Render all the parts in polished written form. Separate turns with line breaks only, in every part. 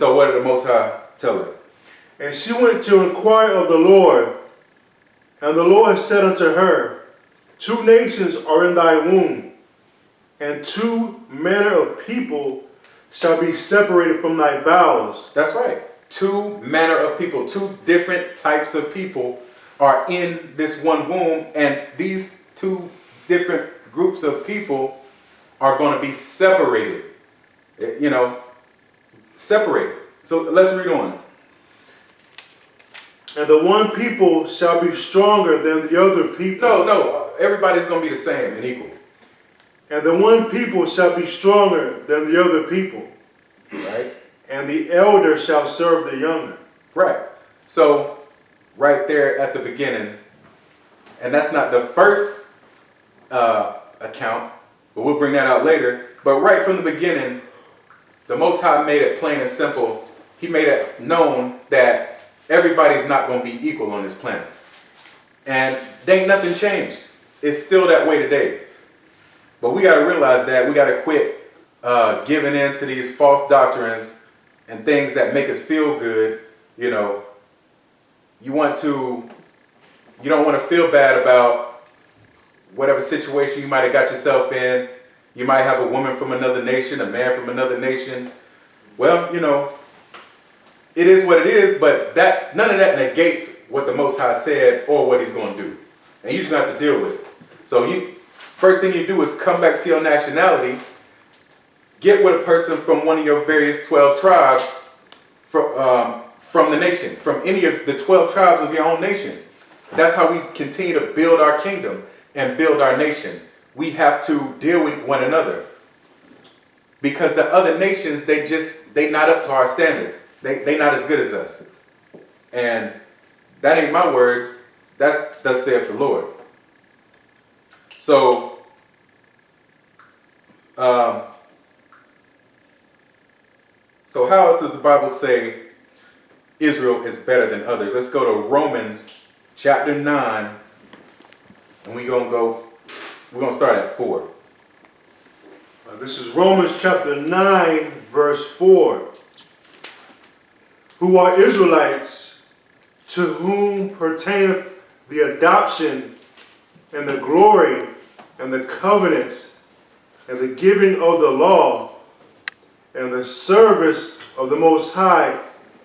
So what did the Most High tell her?
And she went to inquire of the Lord, and the Lord said unto her, 2 nations are in thy womb, and 2 manner of people shall be separated from thy bowels.
That's right. 2 manner of people, 2 different types of people are in this one womb, and these 2 different groups of people are going to be separated. Separated. So let's read on.
And the one people shall be stronger than the other people.
No, everybody's going to be the same and equal.
And the one people shall be stronger than the other people.
Right?
And the elder shall serve the younger.
Right. So, right there at the beginning, and that's not the first account, but we'll bring that out later. But right from the beginning, the Most High made it plain and simple. He made it known that everybody's not going to be equal on this planet. And there ain't nothing changed. It's still that way today. But we got to realize that we got to quit giving in to these false doctrines and things that make us feel good. You don't want to feel bad about whatever situation you might have got yourself in. You might have a woman from another nation, a man from another nation. Well, it is what it is, but none of that negates what the Most High said or what he's going to do. And you just have to deal with it. So first thing you do is come back to your nationality, get with a person from one of your various 12 tribes from the nation, from any of the 12 tribes of your own nation. That's how we continue to build our kingdom and build our nation. We have to deal with one another. Because the other nations, they not up to our standards. They not as good as us. And that ain't my words. That's thus saith the Lord. So, how else does the Bible say Israel is better than others? Let's go to Romans chapter 9, and we're going to start at 4.
This is Romans chapter 9, verse 4. Who are Israelites, to whom pertaineth the adoption and the glory and the covenants and the giving of the law and the service of the Most High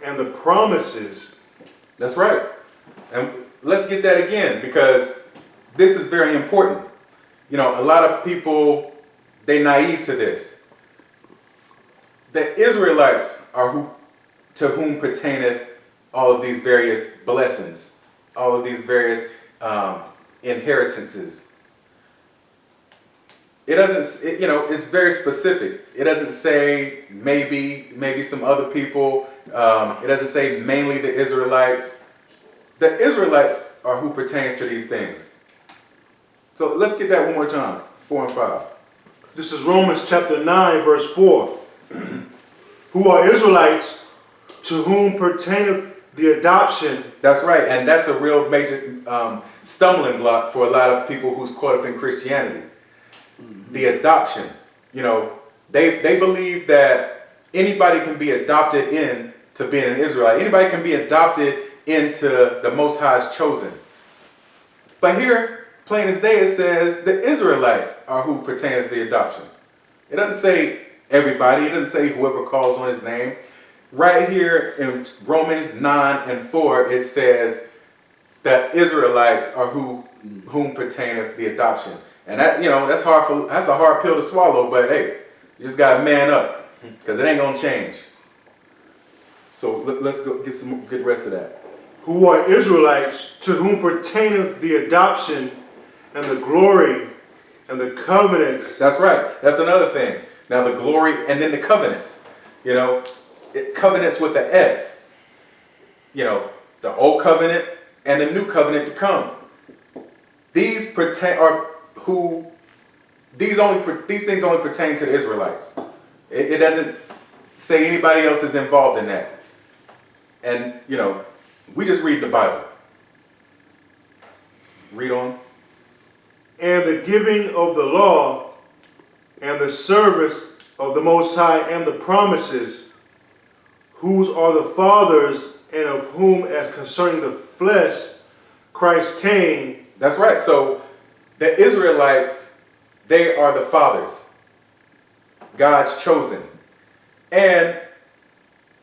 and the promises.
That's right. And let's get that again, because this is very important. A lot of people, they naive to this. The Israelites are to whom pertaineth all of these various blessings, all of these various inheritances. It doesn't, it's very specific. It doesn't say maybe some other people. It doesn't say mainly the Israelites. The Israelites are who pertains to these things. So let's get that one more time, 4 and 5.
This is Romans chapter 9, verse 4. Who are Israelites, to whom pertaineth the adoption. That's
right, and that's a real major stumbling block for a lot of people who's caught up in Christianity. Mm-hmm. The adoption. They believe that anybody can be adopted into being an Israelite. Anybody can be adopted into the Most High's chosen. But here, plain as day, it says the Israelites are who pertain to the adoption. It doesn't say everybody. It doesn't say whoever calls on his name. Right here in Romans 9 and 4, it says that Israelites are whom pertaineth the adoption. And that, that's a hard pill to swallow, but hey, you just gotta man up, because it ain't gonna change. So let's go get some good rest of that.
Who are Israelites, to whom pertaineth the adoption and the glory and the covenants.
That's right. That's another thing. Now the glory and then the covenants. Covenants with the S. The old covenant and the new covenant to come. These things only pertain to the Israelites. It doesn't say anybody else is involved in that. And we just read the Bible. Read on.
And the giving of the law and the service of the Most High and the promises, whose are the fathers, and of whom, as concerning the flesh, Christ came.
That's right. So the Israelites, they are the fathers, God's chosen. And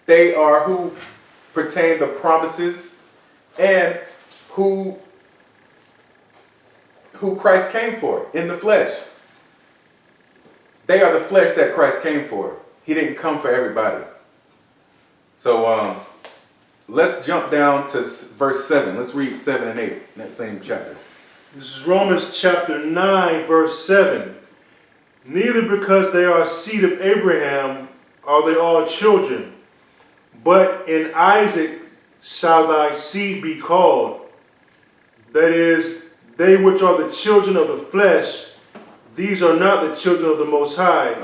they are who pertain the promises and who Christ came for in the flesh. They are the flesh that Christ came for. He didn't come for everybody. So let's jump down to verse 7. Let's read 7 and 8 in that same chapter.
This is Romans chapter 9, verse 7. Neither because they are seed of Abraham are they all children, but in Isaac shall thy seed be called. That is, they which are the children of the flesh, these are not the children of the Most High.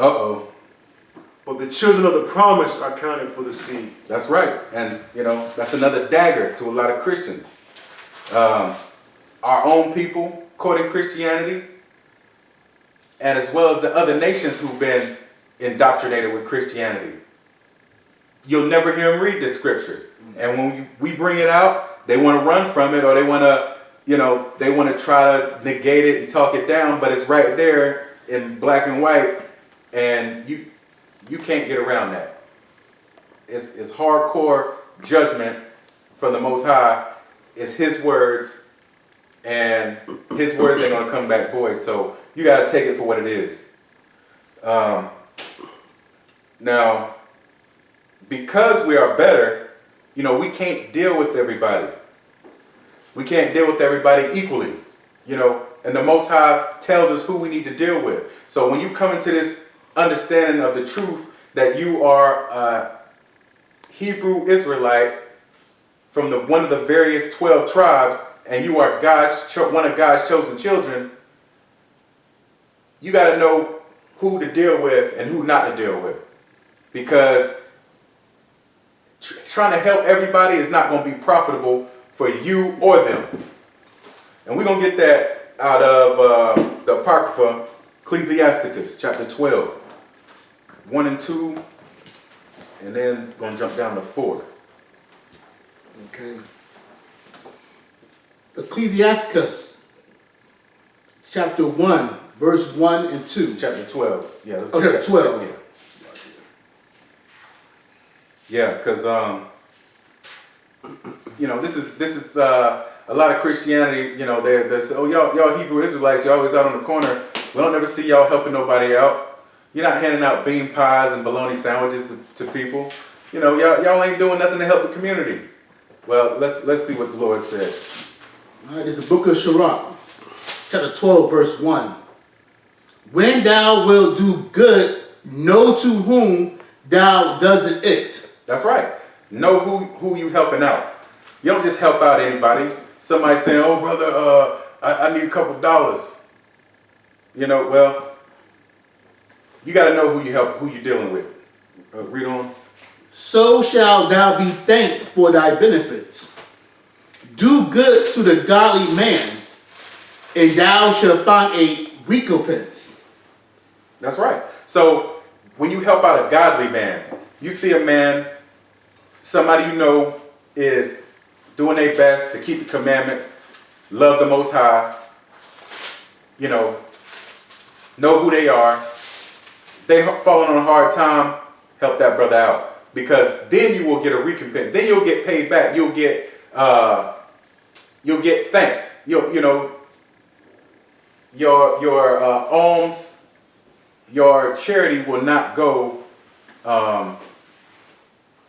But the children of the promise are counted for the seed.
That's right. And, that's another dagger to a lot of Christians. Our own people quoting Christianity, and as well as the other nations who've been indoctrinated with Christianity. You'll never hear them read this scripture. And when we bring it out, they want to run from it, or they want to, they want to try to negate it and talk it down, but it's right there in black and white, and you can't get around that. It's hardcore judgment from the Most High. It's His words, and His words ain't going to come back void. So you got to take it for what it is. Now, because we are better, we can't deal with everybody. We can't deal with everybody equally, and the Most High tells us who we need to deal with. So when you come into this understanding of the truth that you are a Hebrew Israelite from one of the various 12 tribes, and you are one of God's chosen children, you got to know who to deal with and who not to deal with. Because trying to help everybody is not going to be profitable for you or them. And we're going to get that out of the Apocrypha, Ecclesiasticus, chapter 12, 1 and 2, and then going to jump down to 4.
Okay. Ecclesiasticus, chapter 1, verse 1 and 2.
Chapter 12. Yeah, let's
go chapter 12.
Yeah, because this is a lot of Christianity. They're saying, oh, y'all Hebrew Israelites, you're always out on the corner. We don't ever see y'all helping nobody out. You're not handing out bean pies and bologna sandwiches to people. Y'all ain't doing nothing to help the community. Well, let's see what the Lord said.
All right, it's the book of Sirach, chapter 12, verse 1. When thou wilt do good, know to whom thou doest it.
That's right. Know who you helping out. You don't just help out anybody. Somebody saying, oh, brother, I need a couple dollars. Well, you got to know who you're dealing with. Read on.
So shalt thou be thanked for thy benefits. Do good to the godly man, and thou shalt find a recompense.
That's right. So when you help out a godly man, you see a man, somebody is doing their best to keep the commandments, love the Most High, know who they are. They falling on a hard time, help that brother out. Because then you will get a recompense. Then you'll get paid back. You'll get thanked. Your alms, your charity will not go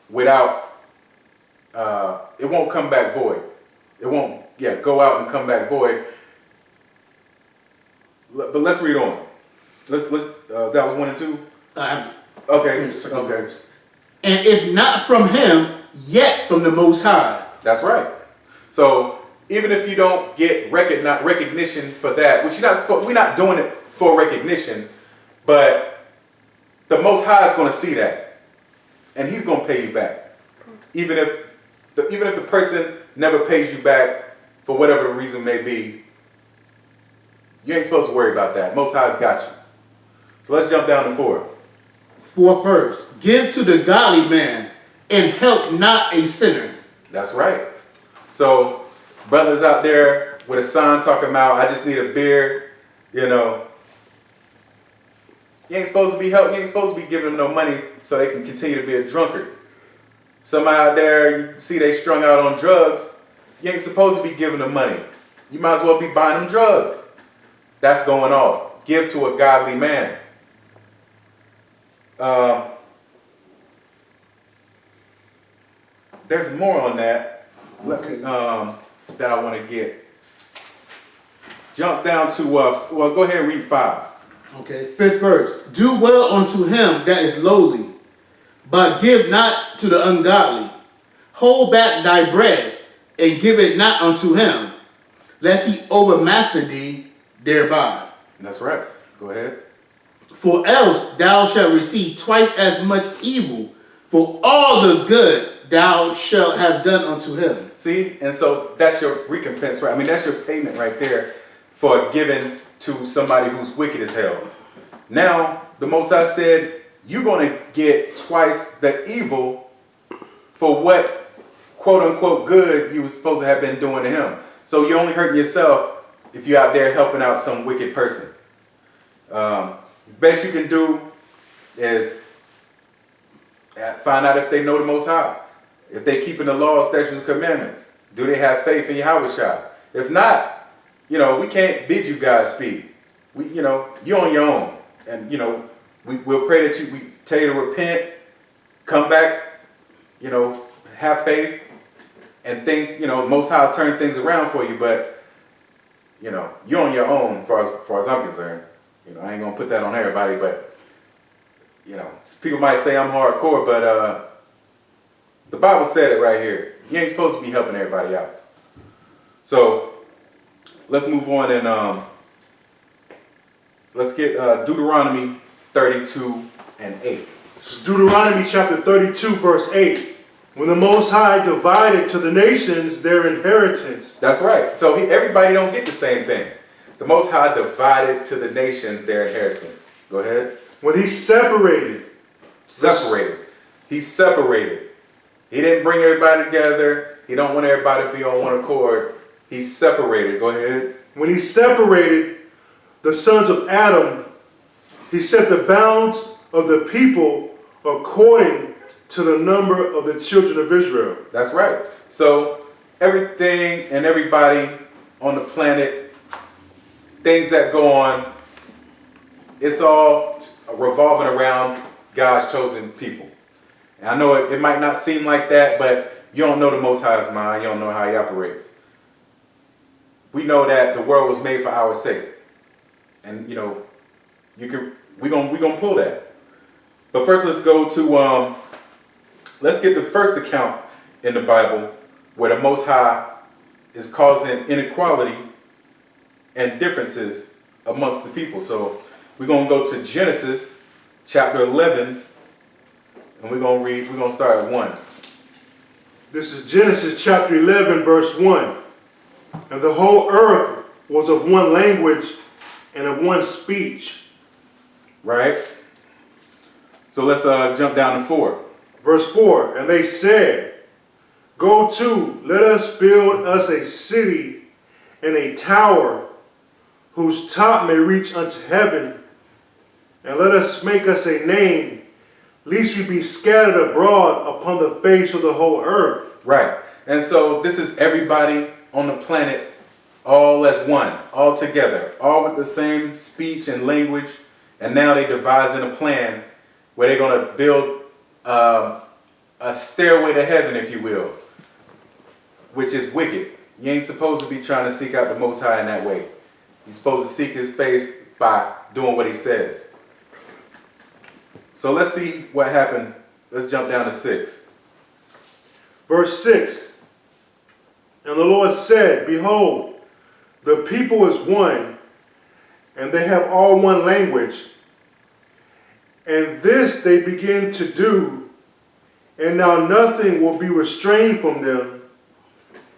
without. It won't come back void. It won't go out and come back void. But let's read on. That was 1 and 2. Okay.
And if not from him, yet from the Most High.
That's right. So even if you don't get recognition for that, which we're not doing it for recognition, but the Most High is going to see that, and He's going to pay you back, even if the person never pays you back for whatever the reason may be. You ain't supposed to worry about that. Most High's got you. So let's jump down to 4.
4 first. Give to the godly man, and help not a sinner.
That's right. So, brothers out there with a sign talking about, I just need a beer, you know, you ain't supposed to be helping, you ain't supposed to be giving them no money so they can continue to be a drunkard. Somebody out there, you see they strung out on drugs, you ain't supposed to be giving them money. You might as well be buying them drugs. That's going off. Give to a godly man. There's more on that. That I want to get. Jump down to well, go ahead and read 5.
Okay, 5th verse. Do well unto him that is lowly, but give not to the ungodly. Hold back thy bread, and give it not unto him, lest he overmaster thee thereby.
That's right. Go ahead.
For else thou shalt receive twice as much evil for all the good thou shalt have done unto him.
See, and so that's your recompense, right? I mean, that's your payment right there for giving to somebody who's wicked as hell. Now, the Most High said, you're going to get twice the evil for what, quote unquote, good you were supposed to have been doing to him. So you're only hurting yourself if you're out there helping out some wicked person. Best you can do is find out if they know the Most High. If they keeping the law, statutes, and commandments. Do they have faith in Yahweh? If not, you know, we can't bid you Godspeed. You know, you're on your own. And, you know, we'll pray that we tell you to repent, come back, you know, have faith, and things, you know, Most High will turn things around for you. But, you know, you're on your own as far as I'm concerned. You know, I ain't going to put that on everybody, but, you know, people might say I'm hardcore, but the Bible said it right here. You ain't supposed to be helping everybody out. So let's move on and let's get Deuteronomy 32 and 8.
Deuteronomy chapter 32, verse 8. When the Most High divided to the nations their inheritance.
That's right. So everybody don't get the same thing. The Most High divided to the nations their inheritance. Go ahead.
When he separated.
He separated. He didn't bring everybody together. He don't want everybody to be on one accord. He separated. Go ahead.
When he separated the sons of Adam, he set the bounds of the people according to the number of the children of Israel.
That's right. So everything and everybody on the planet, things that go on, it's all revolving around God's chosen people. And I know it might not seem like that, but you don't know the Most High's mind. You don't know how he operates. We know that the world was made for our sake. And, you know, we're gonna pull that. But first, let's go to, let's get the first account in the Bible where the Most High is causing inequality and differences amongst the people. So we're going to go to Genesis chapter 11, and we're going to start at 1.
This is Genesis chapter 11, verse 1. And the whole earth was of one language and of one speech.
Right? So let's jump down to 4.
Verse 4. And they said, Go to, let us build us a city and a tower whose top may reach unto heaven, and let us make us a name, lest we be scattered abroad upon the face of the whole earth.
Right. And so this is everybody on the planet all as one, all together, all with the same speech and language. And now they devising a plan where they're going to build a stairway to heaven, if you will, which is wicked. You ain't supposed to be trying to seek out the Most High in that way. You're supposed to seek his face by doing what he says. So let's see what happened. Let's jump down to 6.
Verse 6. And the Lord said, Behold, the people is one, and they have all one language. And this they begin to do, and now nothing will be restrained from them,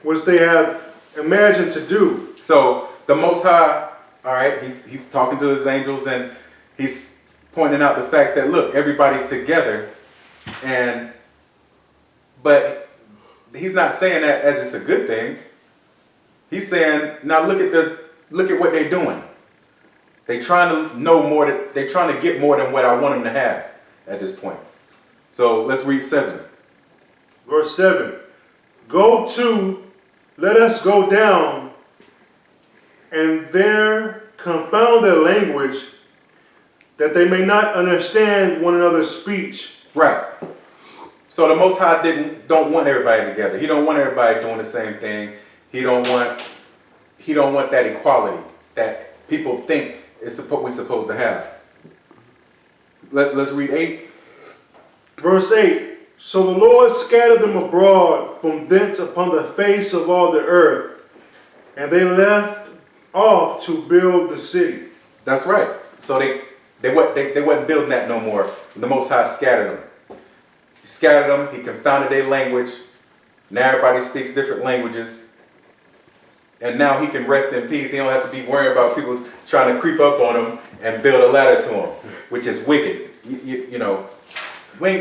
which they have imagined to do.
So the Most High, all right, he's talking to his angels, and he's pointing out the fact that, look, everybody's together, and But he's not saying that as it's a good thing. He's saying, now look at what they're doing. They trying to know more. They're trying to get more than what I want them to have at this point. So let's read 7.
Verse 7. Go to, let us go down, and there confound their language, that they may not understand one another's speech.
Right. So the Most High don't want everybody together. He don't want everybody doing the same thing. He don't want that equality that people think we're supposed to have. Let's read 8.
Verse 8. So the Lord scattered them abroad from thence upon the face of all the earth, and they left off to build the city.
That's right. So they wasn't building that no more. The Most High scattered them. He scattered them. He confounded their language. Now everybody speaks different languages. And now he can rest in peace. He don't have to be worried about people trying to creep up on him and build a ladder to him, which is wicked. You know, we ain't gonna